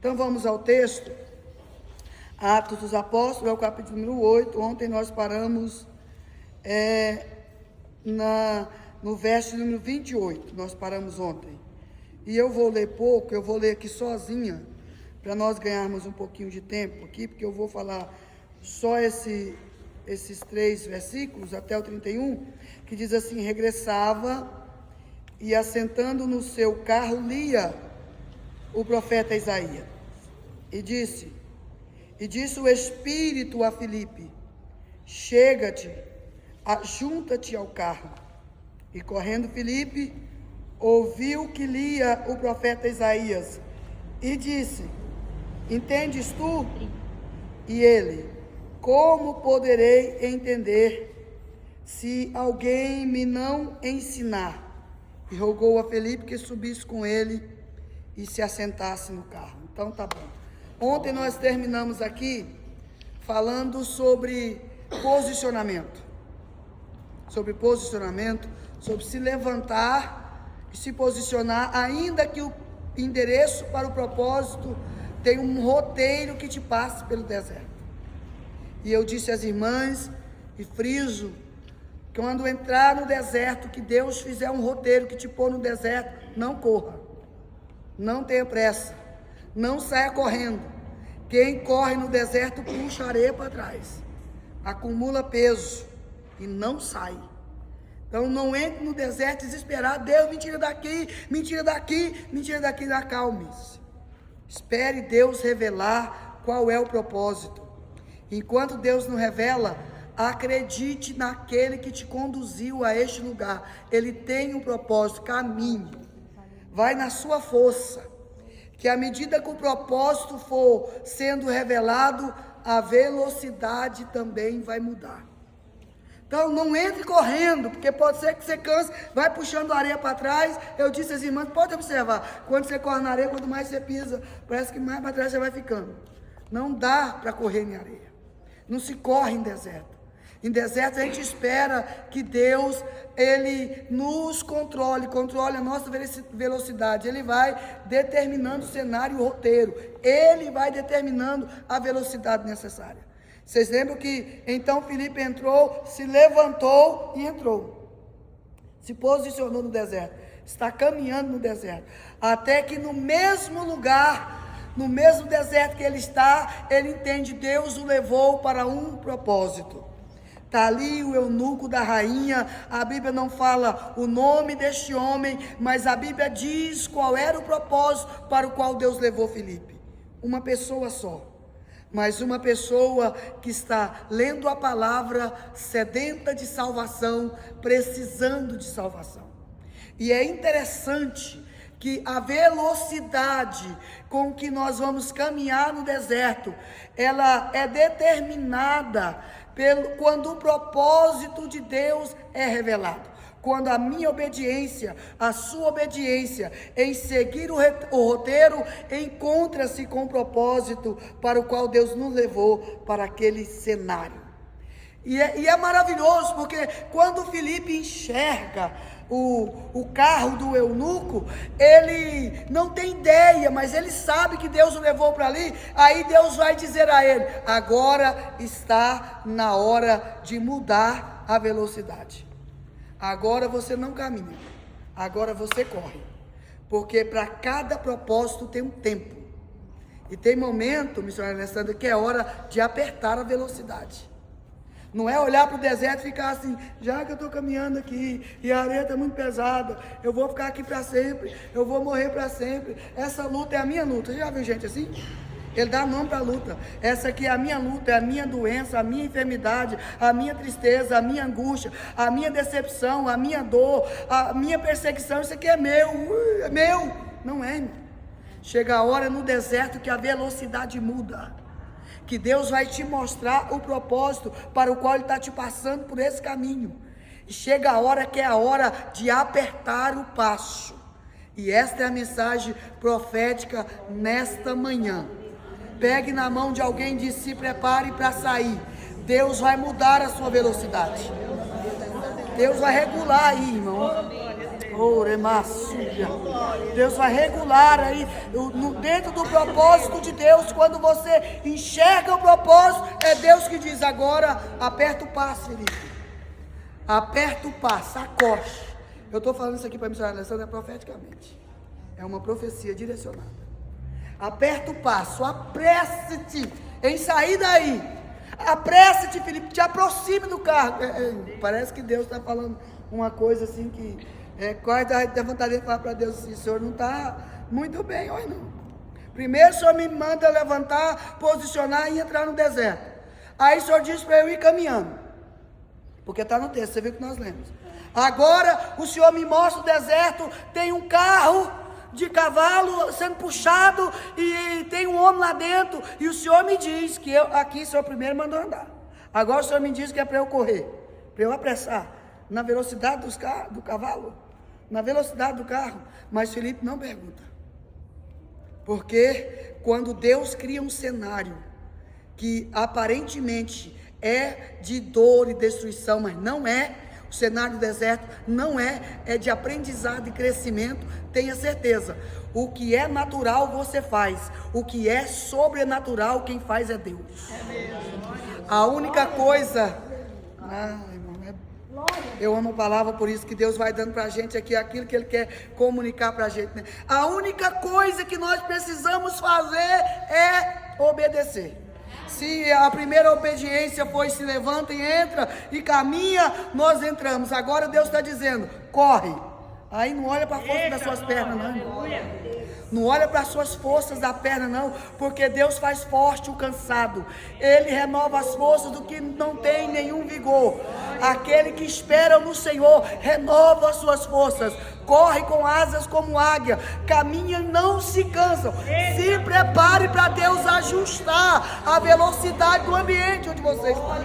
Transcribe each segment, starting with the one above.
Então vamos ao texto. Atos dos Apóstolos, é o capítulo número 8. Ontem nós paramos no verso número 28. Nós paramos ontem. E eu vou ler pouco, eu vou ler aqui sozinha, para nós ganharmos um pouquinho de tempo aqui, porque eu vou falar só esses 3 versículos, até o 31, que diz assim: regressava e, assentando no seu carro, lia o profeta Isaías. E disse o Espírito a Filipe: chega-te, junta-te ao carro. E correndo Filipe, ouviu que lia o profeta Isaías, e disse: entendes tu? E ele: como poderei entender, se alguém me não ensinar? E rogou a Filipe que subisse com ele e se assentasse no carro. Então tá bom. Ontem nós terminamos aqui falando sobre posicionamento. Sobre se levantar e se posicionar, ainda que o endereço para o propósito tenha um roteiro que te passe pelo deserto. E eu disse às irmãs, e friso, que quando entrar no deserto, que Deus fizer um roteiro que te pôr no deserto, não corra, não tenha pressa, não saia correndo. Quem corre no deserto puxa areia para trás, acumula peso e não sai. Então não entre no deserto desesperado: Deus, me tira daqui, me tira daqui, me tira daqui. Acalme-se, espere Deus revelar qual é o propósito. Enquanto Deus não revela, acredite naquele que te conduziu a este lugar. Ele tem um propósito, caminhe, vai na sua força, que à medida que o propósito for sendo revelado, a velocidade também vai mudar. Então não entre correndo, porque pode ser que você canse, vai puxando a areia para trás. Eu disse às irmãs, pode observar, quando você corre na areia, quanto mais você pisa, parece que mais para trás você vai ficando. Não dá para correr em areia, não se corre em deserto. Em deserto a gente espera que Deus, Ele nos controle a nossa velocidade. Ele vai determinando o cenário e o roteiro. Ele vai determinando a velocidade necessária. Vocês lembram que então Filipe entrou, se levantou e entrou. Se posicionou no deserto. Está caminhando no deserto. Até que no mesmo lugar, no mesmo deserto que ele está, ele entende: Deus o levou para um propósito. Está ali o eunuco da rainha. A Bíblia não fala o nome deste homem, mas a Bíblia diz qual era o propósito para o qual Deus levou Filipe. Uma pessoa só, mas uma pessoa que está lendo a palavra, sedenta de salvação, precisando de salvação. E é interessante que a velocidade com que nós vamos caminhar no deserto, ela é determinada quando o propósito de Deus é revelado. Quando a minha obediência, a sua obediência em seguir o roteiro encontra-se com o propósito para o qual Deus nos levou para aquele cenário. E é maravilhoso, porque quando Filipe enxerga o carro do eunuco, ele não tem ideia, mas ele sabe que Deus o levou para ali. Aí Deus vai dizer a ele: agora está na hora de mudar a velocidade. Agora você não caminha, agora você corre, porque para cada propósito tem um tempo. E tem momento, missionário Alessandro, que é hora de apertar a velocidade. Não é olhar para o deserto e ficar assim: já que eu estou caminhando aqui e a areia está muito pesada, eu vou ficar aqui para sempre, eu vou morrer para sempre, essa luta é a minha luta. Você já viu gente assim? Ele dá nome para a luta. Essa aqui é a minha luta, é a minha doença, a minha enfermidade, a minha tristeza, a minha angústia, a minha decepção, a minha dor, a minha perseguição. Isso aqui é meu, é meu. Não é, irmão. Chega a hora no deserto que a velocidade muda, que Deus vai te mostrar o propósito para o qual Ele está te passando por esse caminho. E chega a hora que é a hora de apertar o passo. E esta é a mensagem profética nesta manhã. Pegue na mão de alguém e diz: se prepare para sair. Deus vai mudar a sua velocidade. Deus vai regular aí, irmão. Deus vai regular aí, dentro do propósito de Deus. Quando você enxerga o propósito, é Deus que diz: agora aperta o passo, Felipe. Aperta o passo, acoche. Eu estou falando isso aqui para a missionária Alessandra profeticamente. É uma profecia direcionada. Aperta o passo, apresse-te em sair daí. Apresse-te, Felipe, te aproxime do carro. Parece que Deus está falando uma coisa assim que quase dá vontade de falar para Deus assim: o Senhor não está muito bem hoje não. Primeiro o Senhor me manda levantar, posicionar e entrar no deserto. Aí o Senhor diz para eu ir caminhando, porque está no texto, você viu que nós lemos. Agora o Senhor me mostra o deserto, tem um carro de cavalo sendo puxado e tem um homem lá dentro, e o Senhor me diz que aqui o Senhor primeiro mandou andar, agora o Senhor me diz que é para eu correr, para eu apressar, na velocidade do cavalo, na velocidade do carro. Mas Felipe não pergunta, porque quando Deus cria um cenário que aparentemente é de dor e destruição, mas não é. O cenário do deserto não é de aprendizado e crescimento. Tenha certeza, o que é natural você faz, o que é sobrenatural quem faz é Deus. A única coisa, irmão, eu amo a palavra, por isso que Deus vai dando para a gente aqui aquilo que Ele quer comunicar para a gente, né? A única coisa que nós precisamos fazer é obedecer. Se a primeira obediência foi: se levanta e entra e caminha, nós entramos. Agora Deus está dizendo: corre. Aí não olha para a força das suas pernas não. Não olha para as suas forças da perna não, porque Deus faz forte o cansado. Ele renova as forças do que não tem nenhum vigor. Aquele que espera no Senhor renova as suas forças. Corre com asas como águia, caminha e não se cansam. Se prepare para Deus ajustar a velocidade do ambiente onde você está.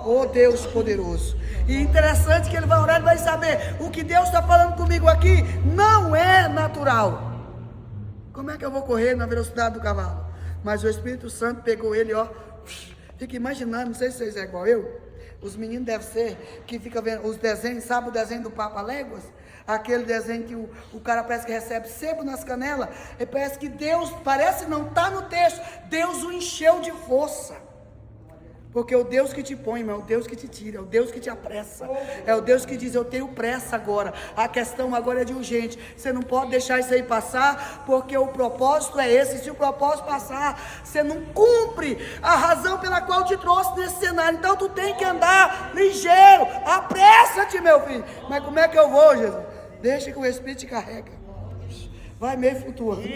Oh Deus poderoso. E interessante que ele vai orar e vai saber: o que Deus está falando comigo aqui não é natural. Como é que eu vou correr na velocidade do cavalo? Mas o Espírito Santo pegou ele, fica imaginando, não sei se vocês é igual eu. Os meninos devem ser, que fica vendo os desenhos, sabe o desenho do Papa Léguas? Aquele desenho que o cara parece que recebe sebo nas canelas, e parece que Deus, parece não, está no texto, Deus o encheu de força. Porque o Deus que te põe, é o Deus que te tira, é o Deus que te apressa, é o Deus que diz: eu tenho pressa agora, a questão agora é de urgente, você não pode deixar isso aí passar, porque o propósito é esse. Se o propósito passar, você não cumpre a razão pela qual te trouxe nesse cenário. Então tu tem que andar ligeiro, apressa-te, meu filho. Mas como é que eu vou, Jesus? Deixa que o Espírito te carrega, vai meio flutuando,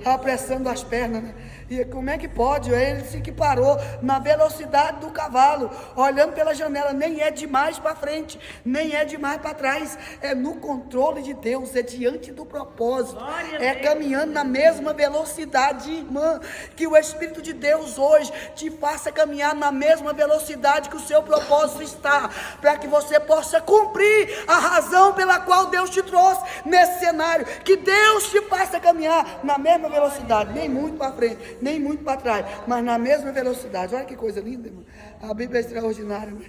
apressando as pernas, né? E como é que pode? Ele se que parou na velocidade do cavalo, olhando pela janela. Nem é demais para frente, nem é demais para trás. É no controle de Deus, é diante do propósito, é caminhando na mesma velocidade, irmã. Que o Espírito de Deus hoje te faça caminhar na mesma velocidade que o seu propósito está, para que você possa cumprir a razão pela qual Deus te trouxe nesse cenário. Que Deus te faça caminhar na mesma velocidade, nem muito para frente, nem muito para trás, mas na mesma velocidade. Olha que coisa linda, irmão. A Bíblia é extraordinária, né?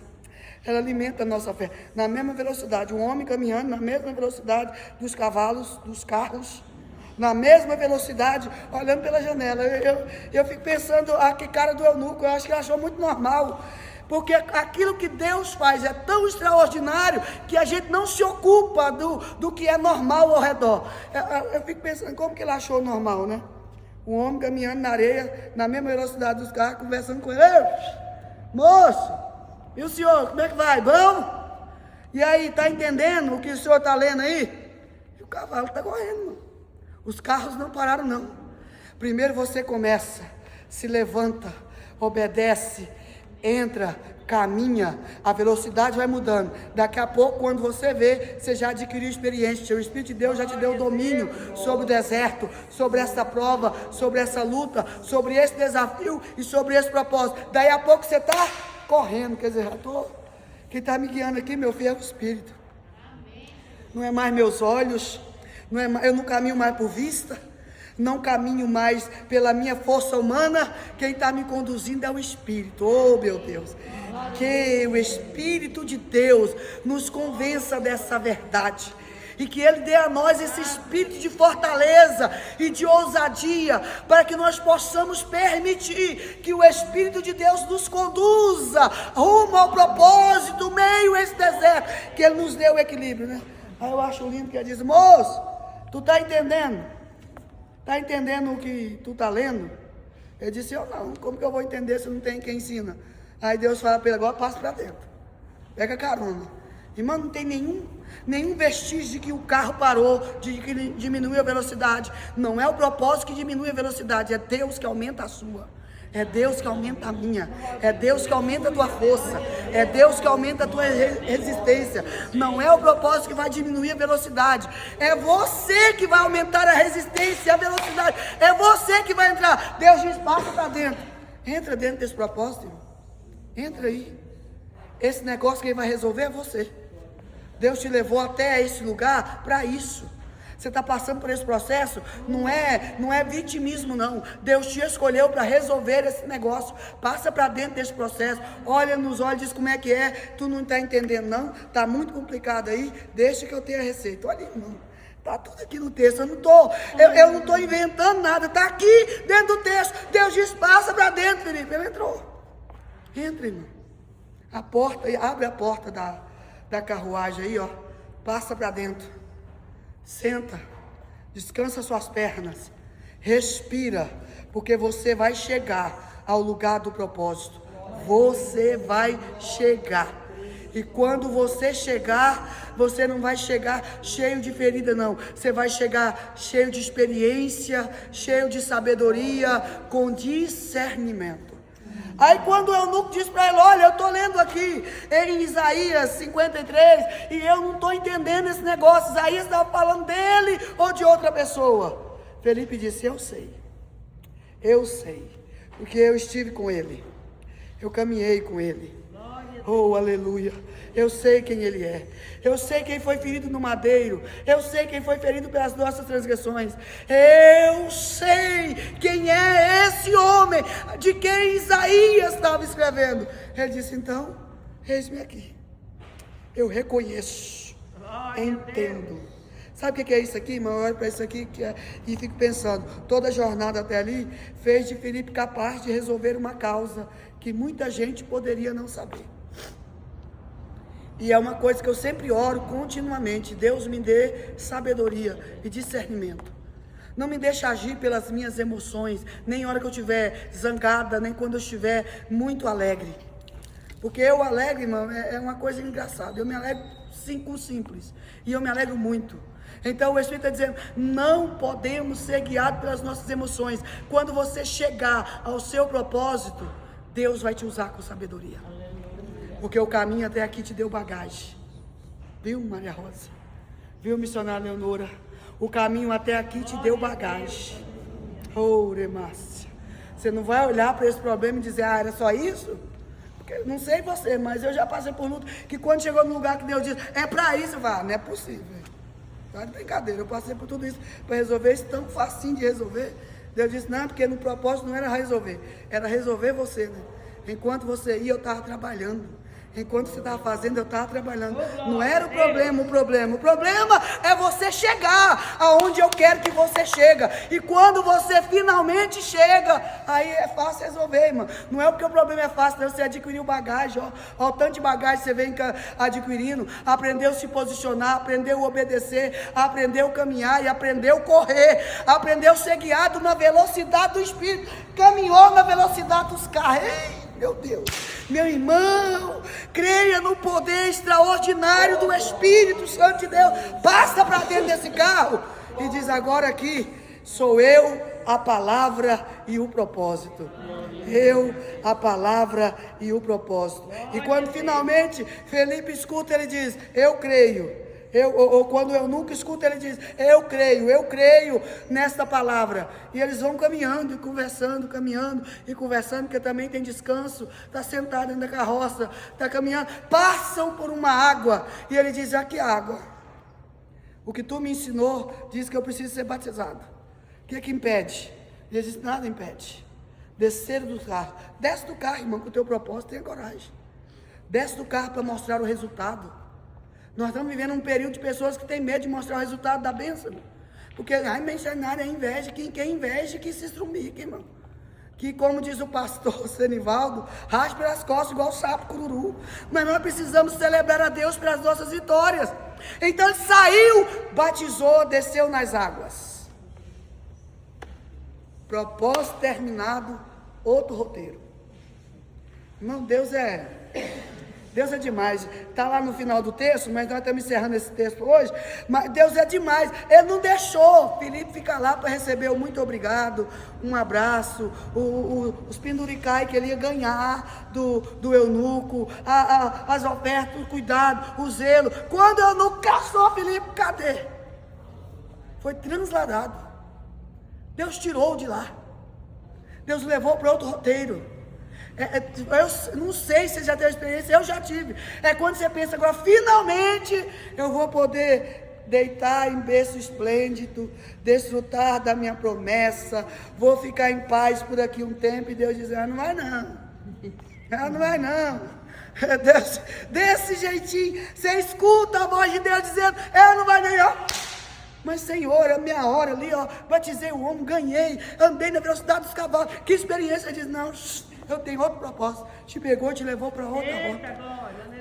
Ela alimenta a nossa fé. Na mesma velocidade, o homem caminhando na mesma velocidade dos cavalos, dos carros, na mesma velocidade, olhando pela janela. Eu fico pensando, que cara do eunuco, eu acho que ele achou muito normal, porque aquilo que Deus faz é tão extraordinário que a gente não se ocupa do que é normal ao redor. Eu fico pensando, como que ele achou normal, né? Um homem caminhando na areia, na mesma velocidade dos carros, conversando com ele: ei, moço, e o senhor, como é que vai? Bom? E aí, está entendendo o que o senhor está lendo aí? E o cavalo está correndo, mano. Os carros não pararam não. Primeiro você começa, se levanta, obedece, entra, caminha, a velocidade vai mudando. Daqui a pouco, quando você vê, você já adquiriu experiência. O Espírito de Deus já te deu domínio sobre o deserto, sobre essa prova, sobre essa luta, sobre esse desafio e sobre esse propósito. Daí a pouco você está correndo, quer dizer, quem está me guiando aqui, meu filho, é o Espírito. Não é mais meus olhos, eu não caminho mais por vista. Não caminho mais pela minha força humana, quem está me conduzindo é o Espírito. Oh, meu Deus, que o Espírito de Deus nos convença dessa verdade, e que Ele dê a nós esse espírito de fortaleza e de ousadia, para que nós possamos permitir que o Espírito de Deus nos conduza rumo ao propósito, meio a esse deserto, que Ele nos deu o equilíbrio, né? Aí eu acho lindo que Ele diz: moço, tu está entendendo? Está entendendo o que tu está lendo? Ele disse: eu não, como que eu vou entender se não tem quem ensina? Aí Deus fala para ele: agora passa para dentro, pega carona. Irmão, não tem nenhum vestígio de que o carro parou, de que diminuiu a velocidade. Não é o propósito que diminui a velocidade, é Deus que aumenta a sua. É Deus que aumenta a minha, é Deus que aumenta a tua força, é Deus que aumenta a tua resistência. Não é o propósito que vai diminuir a velocidade, é você que vai aumentar a resistência e a velocidade, é você que vai entrar. Deus diz: passa para dentro, entra dentro desse propósito, irmão. Entra aí. Esse negócio quem vai resolver é você. Deus te levou até esse lugar para isso. Você está passando por esse processo, não é vitimismo não. Deus te escolheu para resolver esse negócio. Passa para dentro desse processo, olha nos olhos, diz como é que é. Tu não está entendendo não, está muito complicado aí, deixa que eu tenha a receita. Olha, irmão, está tudo aqui no texto. Eu não estou inventando nada, está aqui dentro do texto. Deus diz: passa para dentro, Felipe. Ele entrou. Entra, irmão. Abre a porta da carruagem aí, ó. Passa para dentro. Senta, descansa suas pernas, respira, porque você vai chegar ao lugar do propósito. Você vai chegar. E quando você chegar, você não vai chegar cheio de ferida não. Você vai chegar cheio de experiência, cheio de sabedoria, com discernimento. Aí quando o eunuco diz para ele: olha, eu estou lendo aqui em Isaías 53 e eu não estou entendendo esse negócio. Isaías estava falando dele ou de outra pessoa? Felipe disse: eu sei, porque eu estive com ele, eu caminhei com ele. Oh, aleluia. Eu sei quem ele é. Eu sei quem foi ferido no madeiro. Eu sei quem foi ferido pelas nossas transgressões. Eu sei quem é esse homem de quem Isaías estava escrevendo. Ele disse: então, eis-me aqui. Eu reconheço, entendo. Sabe o que é isso aqui, irmão? Eu olho para isso aqui e fico pensando: toda a jornada até ali fez de Felipe capaz de resolver uma causa que muita gente poderia não saber. E é uma coisa que eu sempre oro continuamente: Deus me dê sabedoria e discernimento. Não me deixe agir pelas minhas emoções, nem na hora que eu estiver zangada, nem quando eu estiver muito alegre. Porque eu alegre, irmão, é uma coisa engraçada. Eu me alegro com o simples, e eu me alegro muito. Então o Espírito está dizendo: não podemos ser guiados pelas nossas emoções. Quando você chegar ao seu propósito, Deus vai te usar com sabedoria. Porque o caminho até aqui te deu bagagem. Viu, Maria Rosa? Viu, missionária Leonora? O caminho até aqui te deu bagagem. Oh, Remácia. Você não vai olhar para esse problema e dizer: ah, era só isso? Porque não sei você, mas eu já passei por luta que quando chegou no lugar que Deus diz: é para isso, vá, não é possível. Tá de brincadeira, eu passei por tudo isso para resolver isso tão facinho de resolver. Deus disse: não, porque no propósito não era resolver, era resolver você, né? Enquanto você ia, eu estava trabalhando. Enquanto você estava fazendo, eu estava trabalhando. Não era o problema. O problema é você chegar aonde eu quero que você chega. E quando você finalmente chega, aí é fácil resolver, irmão. Não é porque o problema é fácil, não. Você adquiriu bagagem, ó o tanto de bagagem que você vem adquirindo. Aprendeu a se posicionar, aprendeu a obedecer, aprendeu a caminhar e aprendeu a correr. Aprendeu a ser guiado na velocidade do Espírito. Caminhou na velocidade dos carros. Ei, meu Deus, meu irmão, creia no poder extraordinário do Espírito Santo de Deus. Passa para dentro desse carro e diz: agora aqui sou eu, a palavra e o propósito. Eu, a palavra e o propósito. E quando finalmente Felipe escuta, ele diz: eu creio. Ou quando eu nunca escuto, ele diz: eu creio nesta palavra. E eles vão caminhando e conversando, caminhando e conversando, porque também tem descanso. Está sentado dentro da carroça, está caminhando, passam por uma água, e ele diz: aqui água. O que tu me ensinou diz que eu preciso ser batizado. que impede? Jesus disse, nada impede. Descer do carro. Desce do carro, irmão, com o teu propósito, tenha coragem. Desce do carro para mostrar o resultado. Nós estamos vivendo um período de pessoas que têm medo de mostrar o resultado da bênção. Porque, ai, missionário é inveja. Quem inveja que se estrumique, irmão. Que, como diz o pastor Senivaldo, raspe as costas igual o sapo cururu. Mas nós precisamos celebrar a Deus pelas nossas vitórias. Então ele saiu, batizou, desceu nas águas. Propósito terminado, outro roteiro. Irmão, Deus é demais. Está lá no final do texto, mas nós estamos encerrando esse texto hoje. Mas Deus é demais. Ele não deixou Filipe ficar lá para receber o muito obrigado, um abraço, os penduricai que ele ia ganhar do eunuco, as ofertas, o cuidado, o zelo. Quando o eunuco caçou Filipe, cadê? Foi transladado. Deus tirou de lá. Deus levou para outro roteiro. Eu não sei se você já teve experiência, eu já tive. É quando você pensa, agora finalmente eu vou poder deitar em berço esplêndido, desfrutar da minha promessa, vou ficar em paz por aqui um tempo, e Deus diz, não vai não, não vai não. Deus, desse jeitinho, você escuta a voz de Deus dizendo, não vai não. Mas Senhor, a minha hora ali, batizei o homem, ganhei, andei na velocidade dos cavalos, que experiência. Ele diz, não, eu tenho outro propósito, te pegou, te levou para outra rota.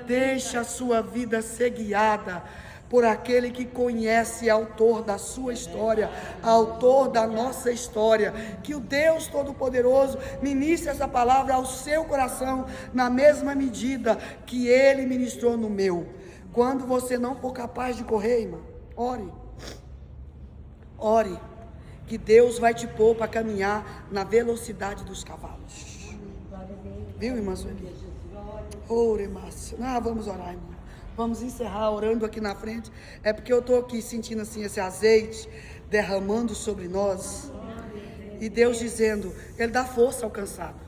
Deixa a sua vida ser guiada por aquele que conhece, autor da sua história, autor da nossa história. Que o Deus Todo-Poderoso ministre essa palavra ao seu coração, na mesma medida que Ele ministrou no meu. Quando você não for capaz de correr, irmão, ore, que Deus vai te pôr para caminhar na velocidade dos cavalos. Viu, irmã Sueli? Vamos orar, irmão. Vamos encerrar orando aqui na frente. É porque eu estou aqui sentindo assim esse azeite derramando sobre nós. E Deus dizendo, Ele dá força ao cansado.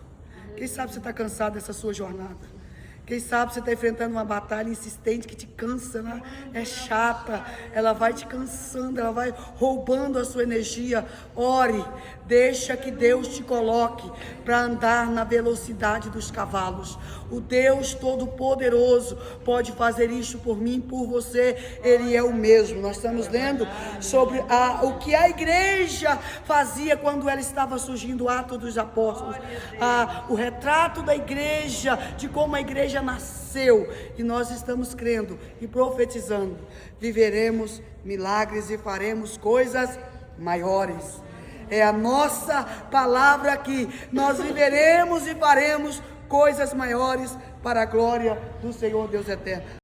Quem sabe você está cansado dessa sua jornada? Quem sabe você está enfrentando uma batalha insistente que te cansa, né? É chata, ela vai te cansando, ela vai roubando a sua energia. Ore, deixa que Deus te coloque para andar na velocidade dos cavalos. O Deus Todo-Poderoso pode fazer isso por mim e por você, Ele é o mesmo. Nós estamos lendo sobre o que a igreja fazia quando ela estava surgindo, o Atos dos Apóstolos. O retrato da igreja, de como a igreja nasceu, e nós estamos crendo e profetizando, viveremos milagres e faremos coisas maiores. É a nossa palavra aqui, nós viveremos e faremos coisas maiores para a glória do Senhor Deus eterno.